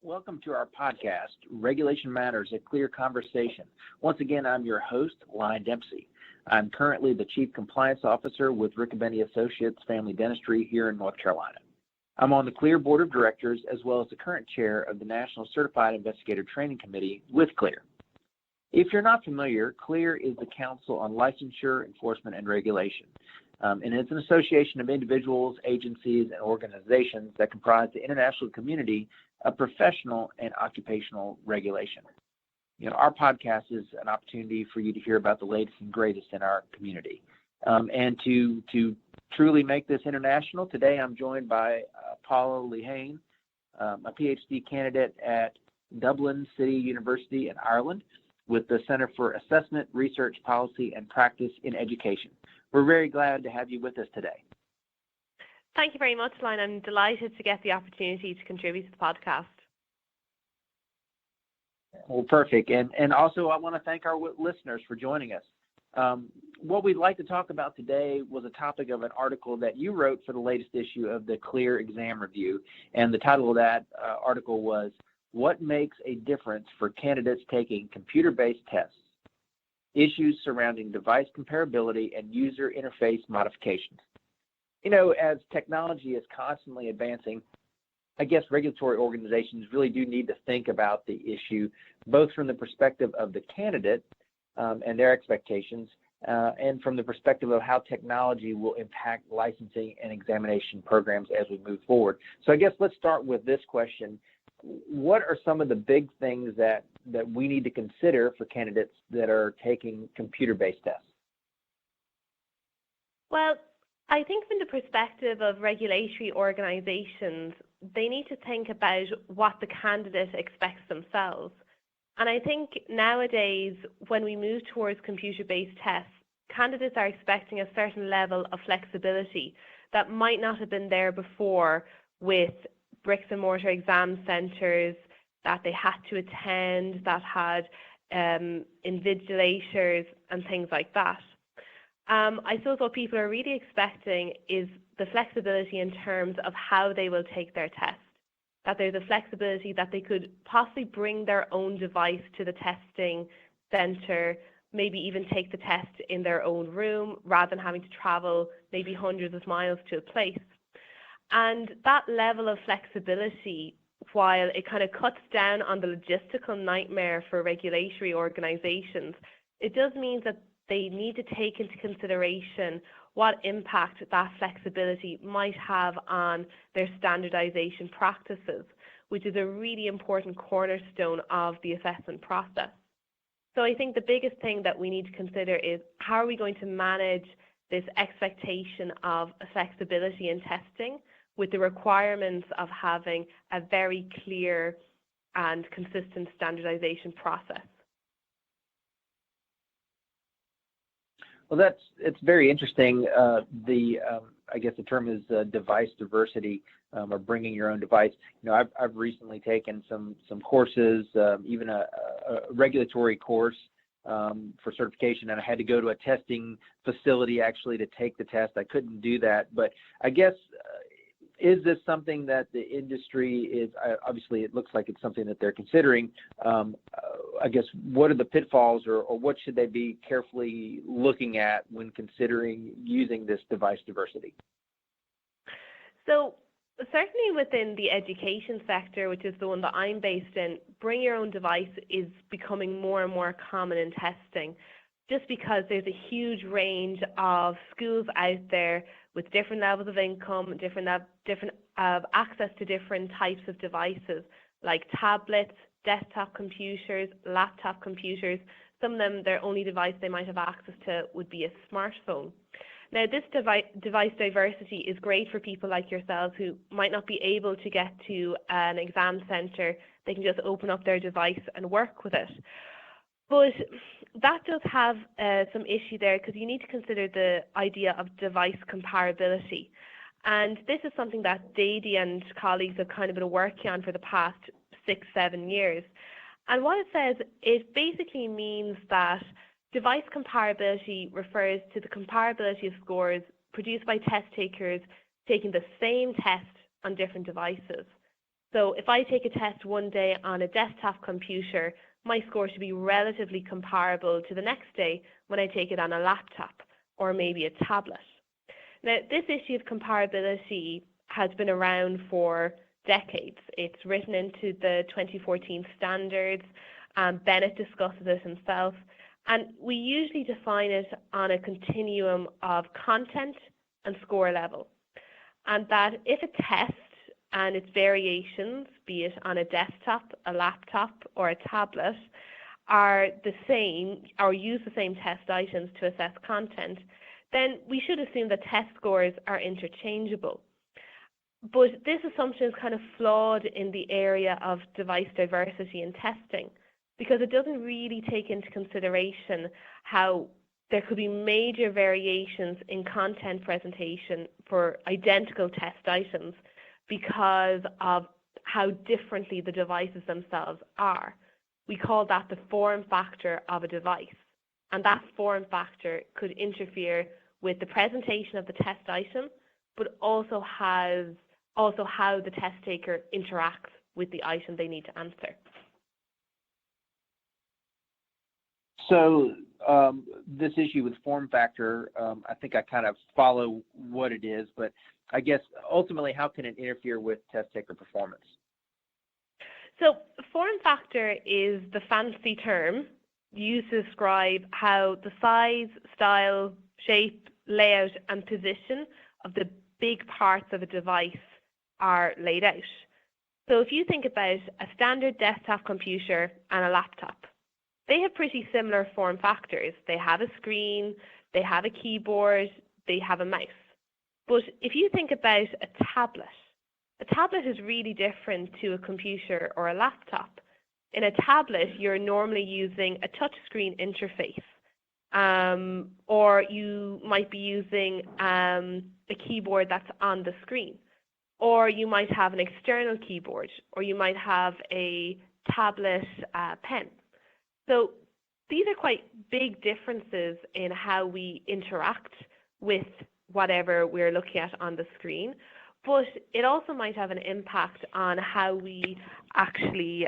Welcome to our podcast, Regulation Matters, a Clear Conversation. Once again, I'm your host, Lyon Dempsey. I'm currently the Chief Compliance Officer with Riccobeni Associates Family Dentistry here in North Carolina. I'm on the CLEAR Board of Directors as well as the current chair of the National Certified Investigator Training Committee with CLEAR. If you're not familiar, CLEAR is the Council on Licensure, Enforcement, and Regulation. And it's an association of individuals, agencies, and organizations that comprise the international community of professional and occupational regulation. Our podcast is an opportunity for you to hear about the latest and greatest in our community. And to truly make this international, today I'm joined by Paula Lehane, a Ph.D. candidate at Dublin City University in Ireland with the Center for Assessment, Research, Policy, and Practice in Education. We're very glad to have you with us today. Thank you very much, Lyon. I'm delighted to get the opportunity to contribute to the podcast. Well, perfect. And also I want to thank our listeners for joining us. What we'd like to talk about today was a topic of an article that you wrote for the latest issue of the CLEAR Exam Review. And the title of that article was, "What Makes a Difference for Candidates Taking Computer-Based Tests? Issues Surrounding Device Comparability and User Interface Modifications." As technology is constantly advancing, I guess regulatory organizations really do need to think about the issue, both from the perspective of the candidate and their expectations, and from the perspective of how technology will impact licensing and examination programs as we move forward. So I guess let's start with this question. What are some of the big things that we need to consider for candidates that are taking computer-based tests? Well, I think from the perspective of regulatory organizations, they need to think about what the candidate expects themselves. And I think nowadays, when we move towards computer-based tests, candidates are expecting a certain level of flexibility that might not have been there before with bricks and mortar exam centres that they had to attend, that had invigilators and things like that. I suppose what people are really expecting is the flexibility in terms of how they will take their test, that there's a flexibility that they could possibly bring their own device to the testing centre, maybe even take the test in their own room rather than having to travel maybe hundreds of miles to a place. And that level of flexibility, while it kind of cuts down on the logistical nightmare for regulatory organizations, it does mean that they need to take into consideration what impact that flexibility might have on their standardization practices, which is a really important cornerstone of the assessment process. So I think the biggest thing that we need to consider is how are we going to manage this expectation of flexibility in testing with the requirements of having a very clear and consistent standardization process. Well, it's very interesting. I guess the term is device diversity, or bringing your own device. I've recently taken some courses, even a regulatory course for certification, and I had to go to a testing facility actually to take the test. I couldn't do that, but I guess is this something that the industry is, obviously it looks like it's something that they're considering. I guess what are the pitfalls or what should they be carefully looking at when considering using this device diversity? So certainly within the education sector, which is the one that I'm based in, bring your own device is becoming more and more common in testing, just because there's a huge range of schools out there with different levels of income, different access to different types of devices like tablets, desktop computers, laptop computers. Some of them, their only device they might have access to would be a smartphone. Now, this device diversity is great for people like yourselves who might not be able to get to an exam centre. They can just open up their device and work with it. But that does have some issue there, because you need to consider the idea of device comparability. And this is something that Dady and colleagues have kind of been working on for the past 6-7 years. And what it says, it basically means that device comparability refers to the comparability of scores produced by test takers taking the same test on different devices. So if I take a test one day on a desktop computer, my score should be relatively comparable to the next day when I take it on a laptop or maybe a tablet. Now, this issue of comparability has been around for decades. It's written into the 2014 standards. Bennett discusses it himself. And we usually define it on a continuum of content and score level. And that if a test and its variations, be it on a desktop, a laptop, or a tablet, are the same or use the same test items to assess content, then we should assume that test scores are interchangeable. But this assumption is kind of flawed in the area of device diversity in testing, because it doesn't really take into consideration how there could be major variations in content presentation for identical test items because of how differently the devices themselves are. We call that the form factor of a device. And that form factor could interfere with the presentation of the test item, but also how the test taker interacts with the item they need to answer. So this issue with form factor, I think I kind of follow what it is, but I guess ultimately how can it interfere with test taker performance? So form factor is the fancy term used to describe how the size, style, shape, layout, and position of the big parts of a device are laid out. So if you think about a standard desktop computer and a laptop, they have pretty similar form factors. They have a screen, they have a keyboard, they have a mouse. But if you think about a tablet is really different to a computer or a laptop. In a tablet, you're normally using a touchscreen interface, or you might be using a keyboard that's on the screen, or you might have an external keyboard, or you might have a tablet pen. So these are quite big differences in how we interact with whatever we're looking at on the screen, but it also might have an impact on how we actually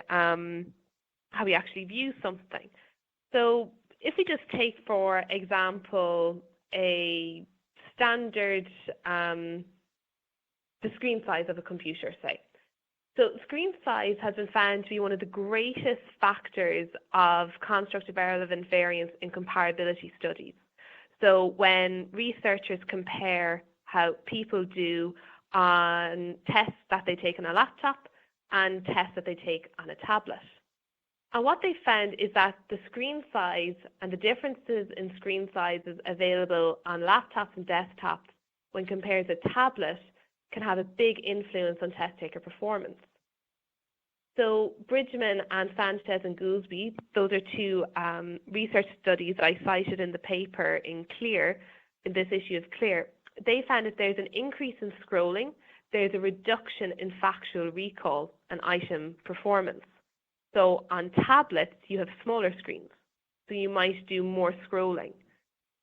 view something. So if we just take, for example, a standard, the screen size of a computer, say. So screen size has been found to be one of the greatest factors of constructive relevant variance in comparability studies. So when researchers compare how people do on tests that they take on a laptop and tests that they take on a tablet. And what they found is that the screen size and the differences in screen sizes available on laptops and desktops when compared to tablet can have a big influence on test taker performance. So Bridgman and Sanchez and Goolsby, those are two research studies that I cited in the paper in CLEAR, in this issue of CLEAR. They found that there's an increase in scrolling, there's a reduction in factual recall and item performance. So on tablets, you have smaller screens, so you might do more scrolling.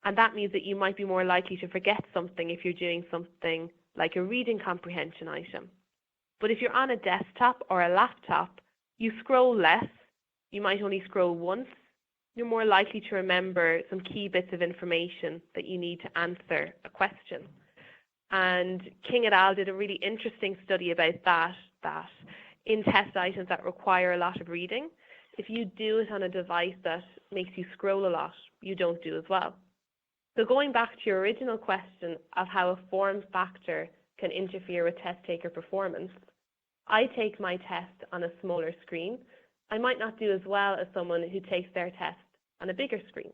And that means that you might be more likely to forget something if you're doing something like a reading comprehension item. But if you're on a desktop or a laptop, you scroll less, you might only scroll once, you're more likely to remember some key bits of information that you need to answer a question. And King et al. Did a really interesting study about that in test items that require a lot of reading, if you do it on a device that makes you scroll a lot, you don't do as well. So going back to your original question of how a form factor can interfere with test taker performance, I take my test on a smaller screen. I might not do as well as someone who takes their test on a bigger screen.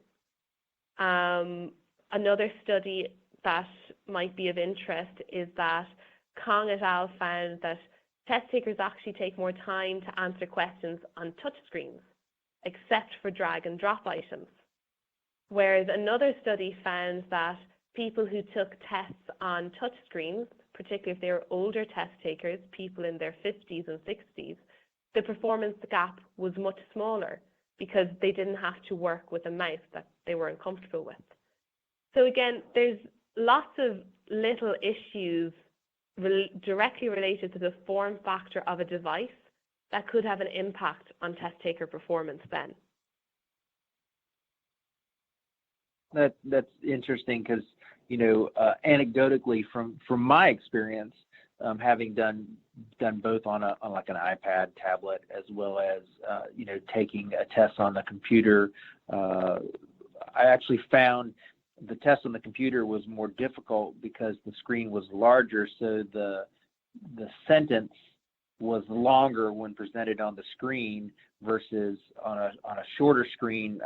Another study that might be of interest is that Kong et al. Found that test takers actually take more time to answer questions on touch screens, except for drag and drop items. Whereas another study found that people who took tests on touch screens, particularly if they were older test takers, people in their 50s and 60s, the performance gap was much smaller because they didn't have to work with a mouse that they weren't comfortable with. So again, there's lots of little issues directly related to the form factor of a device that could have an impact on test taker performance then. That's interesting because, anecdotally from my experience, having done both on like an iPad tablet as well as taking a test on the computer, I actually found the test on the computer was more difficult because the screen was larger, so the sentence was longer when presented on the screen versus on a shorter screen.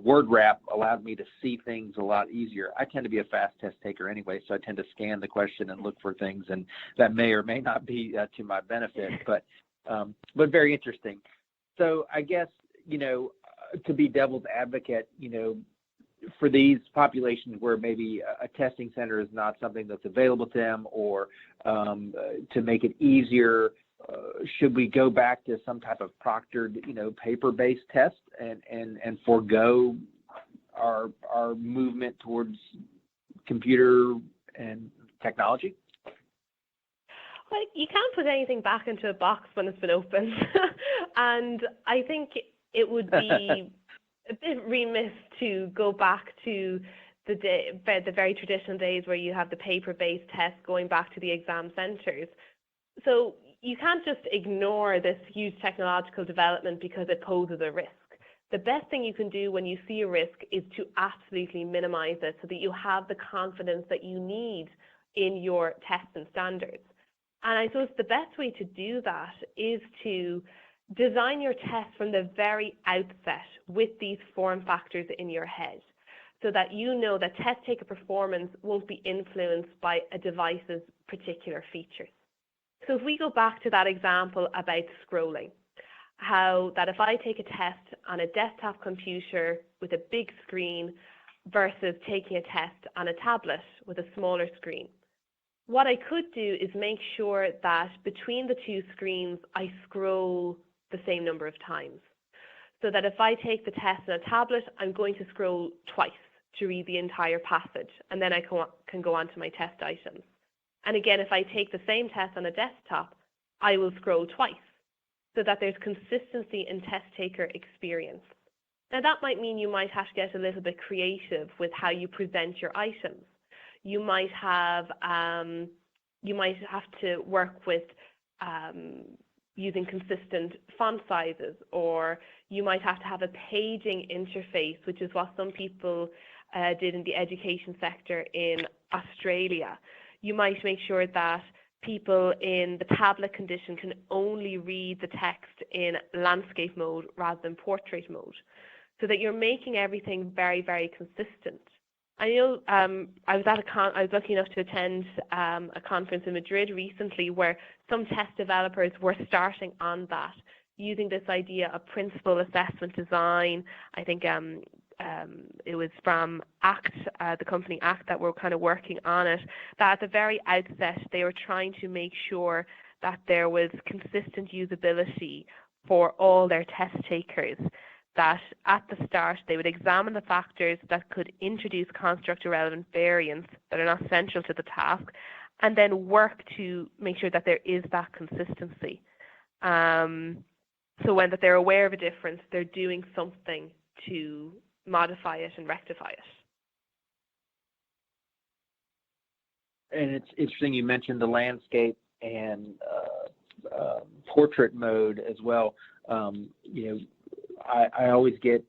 Word wrap allowed me to see things a lot easier. I tend to be a fast test taker anyway, so I tend to scan the question and look for things, and that may or may not be to my benefit, but very interesting. So I guess, to be devil's advocate, for these populations where maybe a testing center is not something that's available to them, or to make it easier, should we go back to some type of proctored, paper-based test and forego our movement towards computer and technology? Well, you can't put anything back into a box when it's been opened. And I think it would be a bit remiss to go back to the very traditional days where you have the paper-based test going back to the exam centres. So you can't just ignore this huge technological development because it poses a risk. The best thing you can do when you see a risk is to absolutely minimize it so that you have the confidence that you need in your tests and standards. And I suppose the best way to do that is to design your test from the very outset with these form factors in your head, so that you know that test taker performance won't be influenced by a device's particular features. So if we go back to that example about scrolling, how that if I take a test on a desktop computer with a big screen versus taking a test on a tablet with a smaller screen, what I could do is make sure that between the two screens, I scroll the same number of times. So that if I take the test on a tablet, I'm going to scroll twice to read the entire passage, and then I can go on to my test items. And again, if I take the same test on a desktop, I will scroll twice, so that there's consistency in test taker experience. Now that might mean you might have to get a little bit creative with how you present your items. You might have to work with using consistent font sizes, or you might have to have a paging interface, which is what some people did in the education sector in Australia. You might make sure that people in the tablet condition can only read the text in landscape mode rather than portrait mode, so that you're making everything very, very consistent. I know I was lucky enough to attend a conference in Madrid recently where some test developers were starting on that, using this idea of principal assessment design. I think it was from ACT, the company ACT, that were kind of working on it, that at the very outset they were trying to make sure that there was consistent usability for all their test takers, that at the start they would examine the factors that could introduce construct-irrelevant variants that are not central to the task, and then work to make sure that there is that consistency. So when that they're aware of a difference, they're doing something to modify it and rectify it. And it's interesting you mentioned the landscape and portrait mode as well. I always get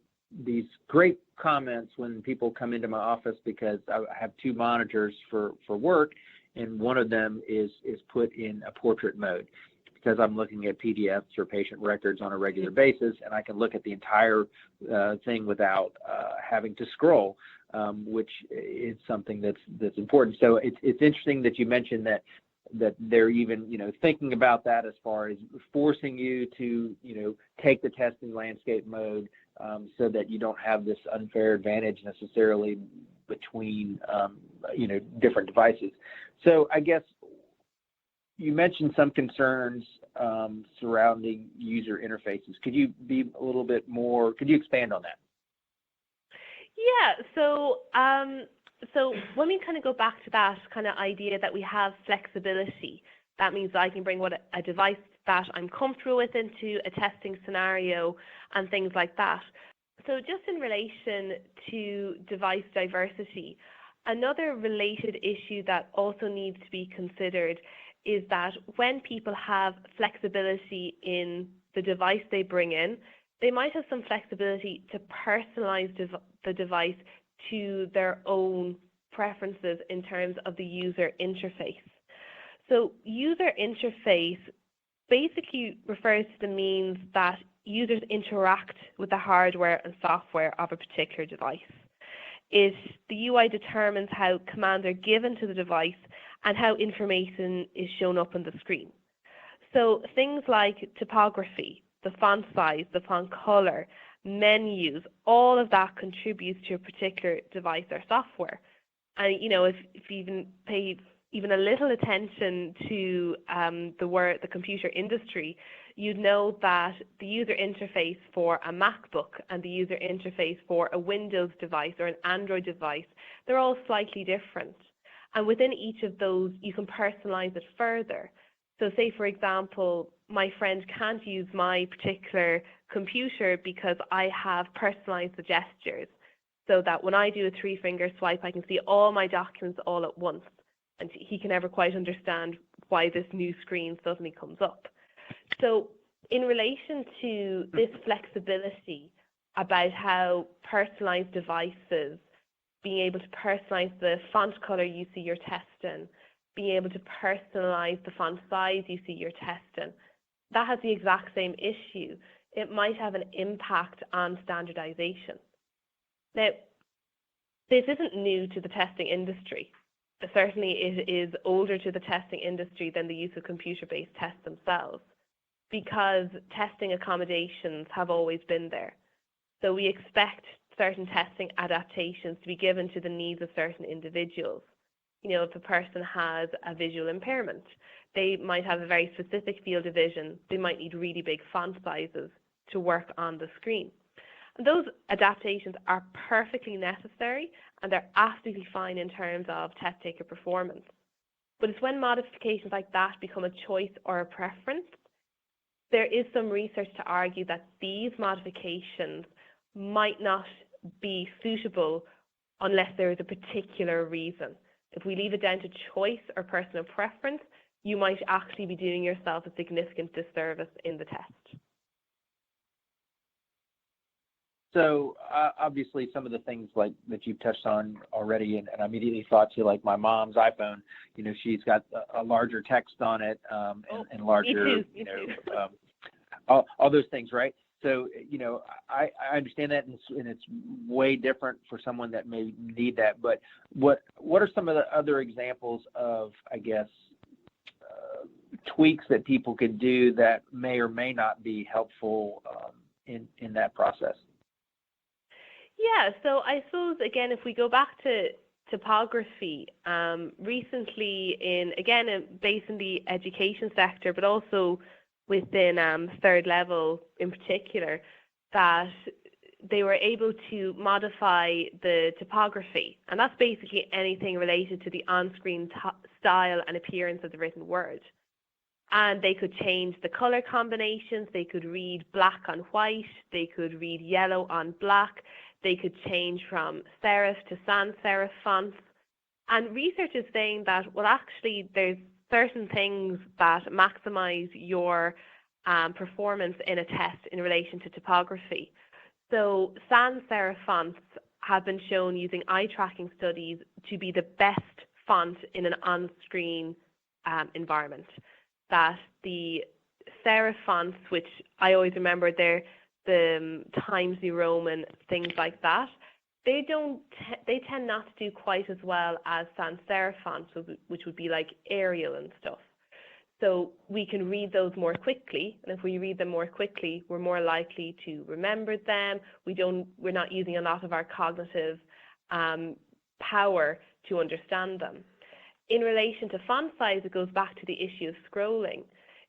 these great comments when people come into my office because I have two monitors for work, and one of them is put in a portrait mode because I'm looking at PDFs or patient records on a regular basis, and I can look at the entire thing without having to scroll, which is something that's important. So it's interesting that you mentioned that they're even thinking about that as far as forcing you to take the test in landscape mode, so that you don't have this unfair advantage necessarily between different devices. So I guess you mentioned some concerns surrounding user interfaces. Could you be a little bit more? Could you expand on that? Yeah. So So when we kind of go back to that kind of idea that we have flexibility, that means I can bring a device that I'm comfortable with into a testing scenario and things like that. So just in relation to device diversity, another related issue that also needs to be considered is that when people have flexibility in the device they bring in, they might have some flexibility to personalize the device to their own preferences in terms of the user interface. So user interface basically refers to the means that users interact with the hardware and software of a particular device. The UI determines how commands are given to the device and how information is shown up on the screen. So things like typography, the font size, the font color, menus, all of that contributes to a particular device or software. And if you even pay even a little attention to the computer industry, you'd know that the user interface for a MacBook and the user interface for a Windows device or an Android device, they're all slightly different. And within each of those, you can personalize it further. So say, for example, my friend can't use my particular computer because I have personalized the gestures so that when I do a 3-finger swipe, I can see all my documents all at once. And he can never quite understand why this new screen suddenly comes up. So in relation to this flexibility about how personalized devices, being able to personalize the font color you see you're testing, being able to personalize the font size you see you're testing, that has the exact same issue. It might have an impact on standardization. Now, this isn't new to the testing industry. Certainly it is older to the testing industry than the use of computer-based tests themselves, because testing accommodations have always been there. So we expect certain testing adaptations to be given to the needs of certain individuals. If a person has a visual impairment, they might have a very specific field of vision. They might need really big font sizes to work on the screen. And those adaptations are perfectly necessary, and they're absolutely fine in terms of test taker performance. But it's when modifications like that become a choice or a preference, there is some research to argue that these modifications might not be suitable unless there is a particular reason. If we leave it down to choice or personal preference, you might actually be doing yourself a significant disservice in the test. So obviously some of the things like that you've touched on already, and I immediately thought to like my mom's iPhone, she's got a larger text on it and larger, me too. All those things, right? So, I understand that, and it's way different for someone that may need that. But what are some of the other examples of, I guess, tweaks that people could do that may or may not be helpful in that process? Yeah, so I suppose, again, if we go back to typography, recently based in the education sector, but also within third level in particular, that they were able to modify the typography. And that's basically anything related to the on-screen style and appearance of the written word. And they could change the color combinations. They could read black on white. They could read yellow on black. They could change from serif to sans serif fonts. And research is saying that, well, actually, there's certain things that maximize your performance in a test in relation to typography. So sans serif fonts have been shown using eye tracking studies to be the best font in an on-screen environment. That the serif fonts, which I always remember, they're the Times New Roman, things like that, they tend not to do quite as well as sans serif fonts, which would be like Arial and stuff. So we can read those more quickly, and if we read them more quickly, we're more likely to remember them. We're not using a lot of our cognitive power to understand them. In relation to font size, it goes back to the issue of scrolling.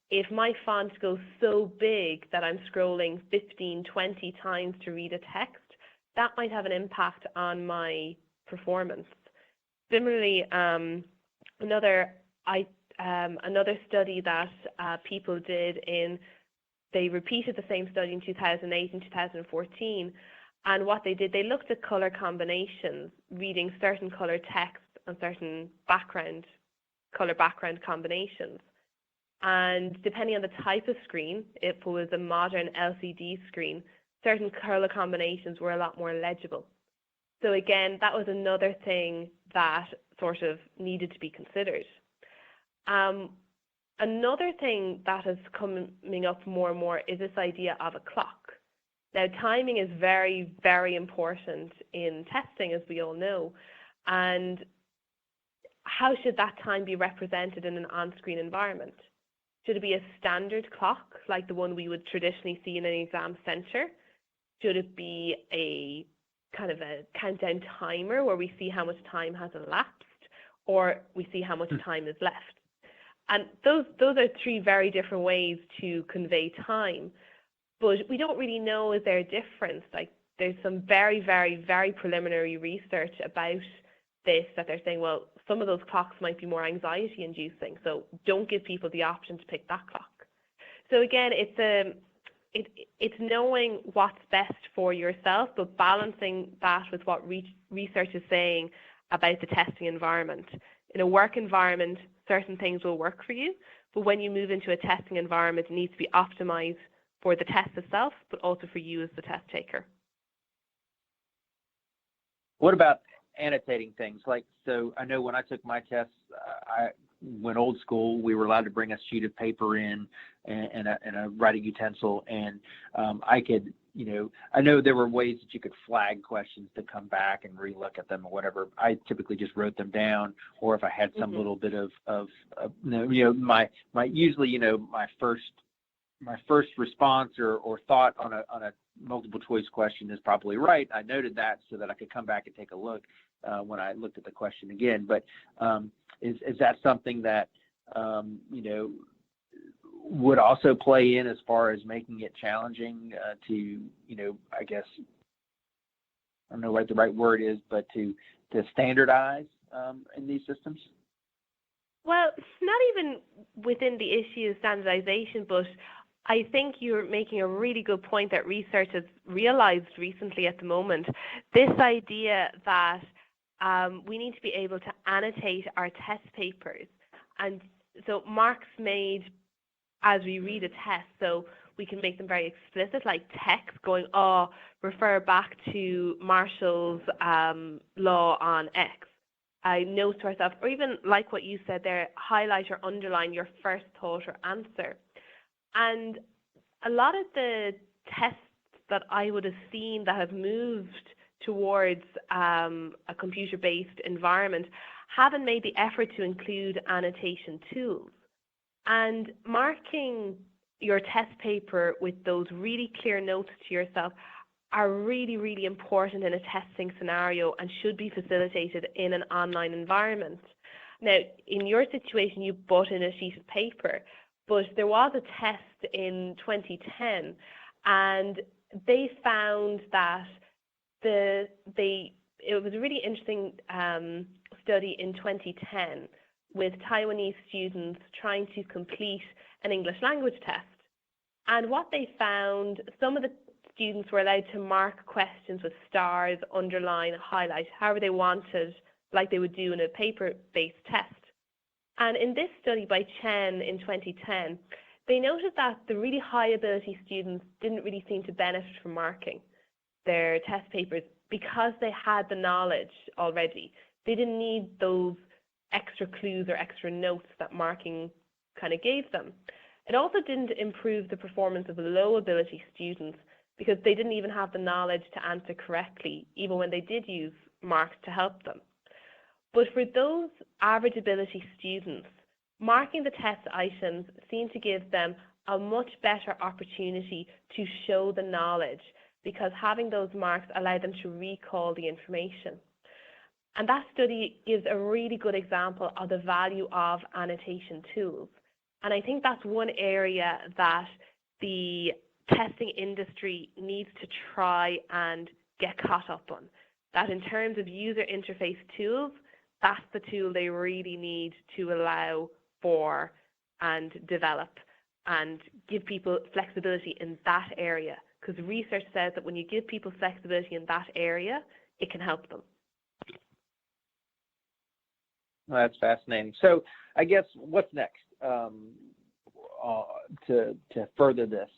If my font goes so big that I'm scrolling 15, 20 times to read a text, that might have an impact on my performance. Similarly, another study that people did they repeated the same study in 2008 and 2014, and what they did, they looked at color combinations, reading certain color text and certain color background combinations. And depending on the type of screen, if it was a modern LCD screen, certain color combinations were a lot more legible. So again, that was another thing that sort of needed to be considered. Another thing that is coming up more and more is this idea of a clock. Now, timing is very, very important in testing, as we all know. And how should that time be represented in an on-screen environment? Should it be a standard clock, like the one we would traditionally see in an exam center? Should it be a kind of a countdown timer where we see how much time has elapsed, or we see how much time is left? And those are three very different ways to convey time. But we don't really know, is there a difference? Like, there's some very, very, very preliminary research about this that they're saying, well, some of those clocks might be more anxiety inducing, so don't give people the option to pick that clock. So again, it's knowing what's best for yourself, but balancing that with what research is saying about the testing environment. In a work environment, certain things will work for you, but when you move into a testing environment, it needs to be optimized for the test itself, but also for you as the test taker. What about annotating things? Like, so I know when I took my tests, I went old school. We were allowed to bring a sheet of paper in and a writing utensil, and I could, I know there were ways that you could flag questions to come back and relook at them or whatever. I typically just wrote them down, or if I had some little bit of my usually, my first response or thought on a multiple choice question is probably right. I noted that so that I could come back and take a look when I looked at the question again. But is that something that would also play in as far as making it challenging to, I guess, I don't know what the right word is, but to standardize in these systems? Well, not even within the issue of standardization, but I think you're making a really good point that research has realized recently at the moment. This idea that we need to be able to annotate our test papers. And so marks made as we read a test, so we can make them very explicit, like text going, refer back to Marshall's law on X. I note to ourselves, or even like what you said there, highlight or underline your first thought or answer. And a lot of the tests that I would have seen that have moved towards a computer-based environment haven't made the effort to include annotation tools. And marking your test paper with those really clear notes to yourself are really, really important in a testing scenario and should be facilitated in an online environment. Now, in your situation, you brought in a sheet of paper, but there was a test in 2010, and they found that it was a really interesting study in 2010 with Taiwanese students trying to complete an English language test. And what they found, some of the students were allowed to mark questions with stars, underline, highlight, however they wanted, like they would do in a paper-based test. And in this study by Chen in 2010, they noted that the really high ability students didn't really seem to benefit from marking their test papers because they had the knowledge already. They didn't need those extra clues or extra notes that marking kind of gave them. It also didn't improve the performance of low ability students because they didn't even have the knowledge to answer correctly, even when they did use marks to help them. But for those average ability students, marking the test items seemed to give them a much better opportunity to show the knowledge because having those marks allowed them to recall the information. And that study gives a really good example of the value of annotation tools. And I think that's one area that the testing industry needs to try and get caught up on. That in terms of user interface tools, that's the tool they really need to allow for and develop and give people flexibility in that area. Because research says that when you give people flexibility in that area, it can help them. Well, that's fascinating. So I guess what's next to further this?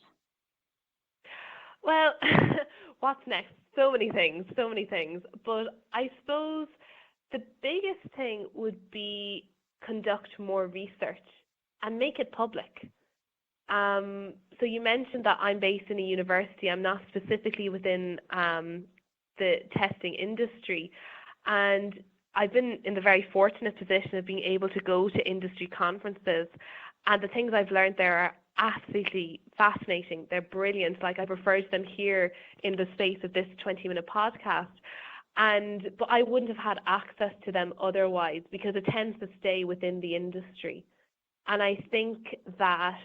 Well, what's next? So many things. But I suppose the biggest thing would be conduct more research and make it public. So you mentioned that I'm based in a university. I'm not specifically within the testing industry. And I've been in the very fortunate position of being able to go to industry conferences. And the things I've learned there are absolutely fascinating. They're brilliant. Like, I've referred to them here in the space of this 20-minute podcast. But I wouldn't have had access to them otherwise, because it tends to stay within the industry. And I think that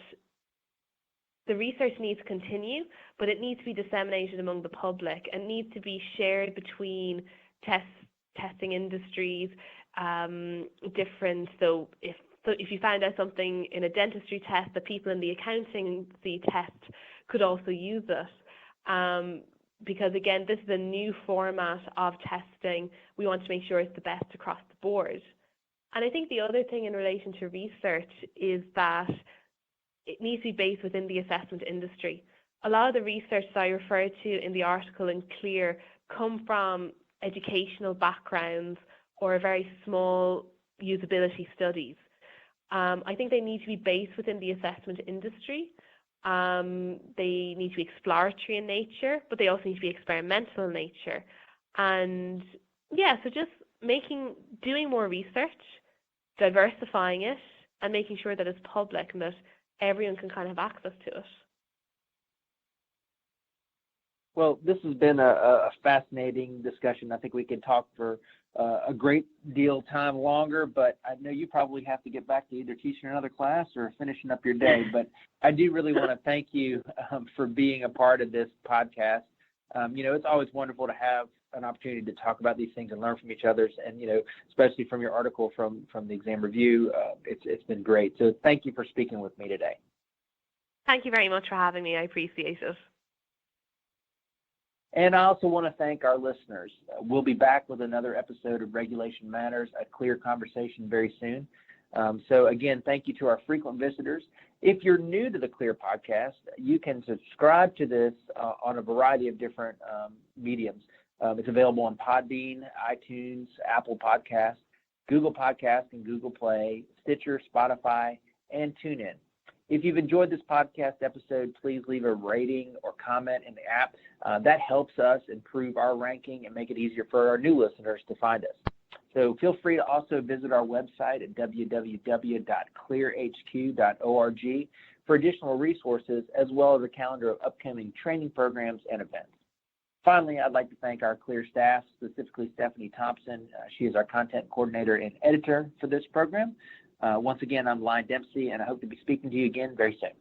the research needs to continue, but it needs to be disseminated among the public and needs to be shared between testing industries, different. So if you find out something in a dentistry test, the people in the accountancy test could also use it. Because again, this is a new format of testing. We want to make sure it's the best across the board. And I think the other thing in relation to research is that it needs to be based within the assessment industry. A lot of the research that I referred to in the article in Clear come from educational backgrounds or very small usability studies. I think they need to be based within the assessment industry. They need to be exploratory in nature, but they also need to be experimental in nature. And yeah, so just doing more research, diversifying it, and making sure that it's public and that everyone can kind of have access to it. Well, this has been a fascinating discussion. I think we could talk for a great deal of time longer, but I know you probably have to get back to either teaching another class or finishing up your day. But I do really want to thank you for being a part of this podcast. It's always wonderful to have an opportunity to talk about these things and learn from each other. And, especially from your article from the Exam Review, it's been great. So thank you for speaking with me today. Thank you very much for having me. I appreciate it. And I also want to thank our listeners. We'll be back with another episode of Regulation Matters, a clear conversation very soon. So again, thank you to our frequent visitors. If you're new to the Clear podcast, you can subscribe to this on a variety of different mediums. It's available on Podbean, iTunes, Apple Podcasts, Google Podcasts and Google Play, Stitcher, Spotify, and TuneIn. If you've enjoyed this podcast episode, please leave a rating or comment in the app. That helps us improve our ranking and make it easier for our new listeners to find us. So feel free to also visit our website at www.clearhq.org for additional resources, as well as a calendar of upcoming training programs and events. Finally, I'd like to thank our Clear staff, specifically Stephanie Thompson. She is our content coordinator and editor for this program. Once again, I'm Lyon Dempsey, and I hope to be speaking to you again very soon.